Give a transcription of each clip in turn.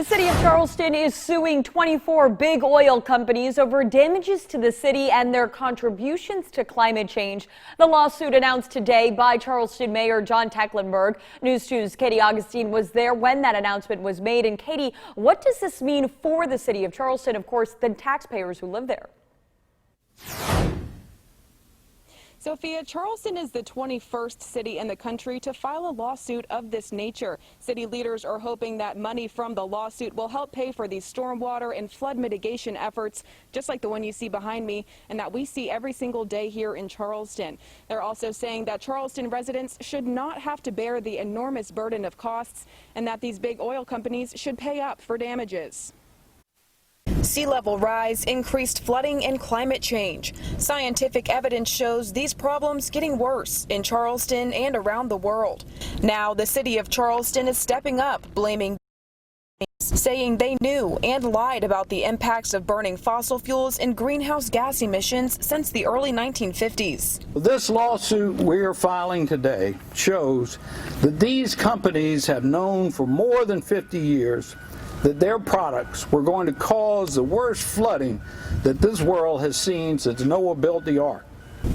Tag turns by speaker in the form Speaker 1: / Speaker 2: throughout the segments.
Speaker 1: The city of Charleston is suing 24 big oil companies over damages to the city and their contributions to climate change. The lawsuit announced today by Charleston Mayor John Tecklenburg. News 2's Katie Augustine was there when that announcement was made. And Katie, what does this mean for the city of Charleston, of course, the taxpayers who live there?
Speaker 2: Sophia, Charleston is the 21st city in the country to file a lawsuit of this nature. City leaders are hoping that money from the lawsuit will help pay for these stormwater and flood mitigation efforts, just like the one you see behind me, and that we see every single day here in Charleston. They're also saying that Charleston residents should not have to bear the enormous burden of costs, and that these big oil companies should pay up for damages. Sea level rise, increased flooding, and climate change. Scientific evidence shows these problems getting worse in Charleston and around the world. Now, the city of Charleston is stepping up, blaming, saying they knew and lied about the impacts of burning fossil fuels and greenhouse gas emissions since the early 1950s.
Speaker 3: This lawsuit we are filing today shows that these companies have known for more than 50 years that their products were going to cause the worst flooding that this world has seen since Noah built the ark.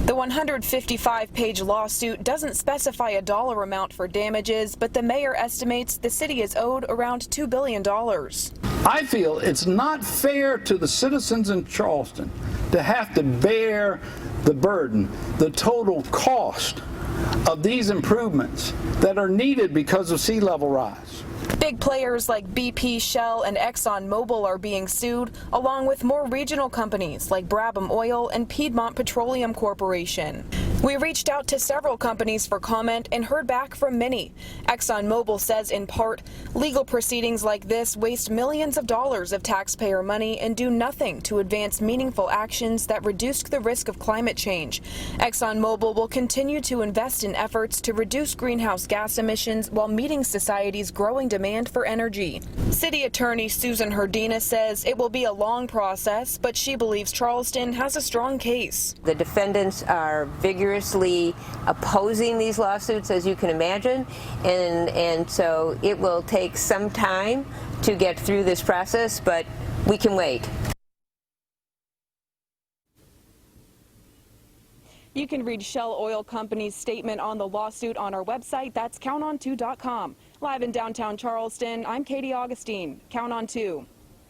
Speaker 2: The 155-page lawsuit doesn't specify a dollar amount for damages, but the mayor estimates the city is owed around $2 billion.
Speaker 3: I feel it's not fair to the citizens in Charleston to have to bear the burden, the total cost of these improvements that are needed because of sea level rise.
Speaker 2: Big players like BP, Shell, and ExxonMobil are being sued, along with more regional companies like Brabham Oil and Piedmont Petroleum Corporation. We reached out to several companies for comment and heard back from many. ExxonMobil says, in part, legal proceedings like this waste millions of dollars of taxpayer money and do nothing to advance meaningful actions that reduce the risk of climate change. ExxonMobil will continue to invest in efforts to reduce greenhouse gas emissions while meeting society's growing demand for energy. City Attorney Susan Herdina says it will be a long process, but she believes Charleston has a strong case.
Speaker 4: The defendants are vigorously opposing these lawsuits, as you can imagine, and so it will take some time to get through this process, but we can wait.
Speaker 2: You can read Shell Oil Company's statement on the lawsuit on our website. That's counton2.com. Live in downtown Charleston, I'm Katie Augustine. Count on 2.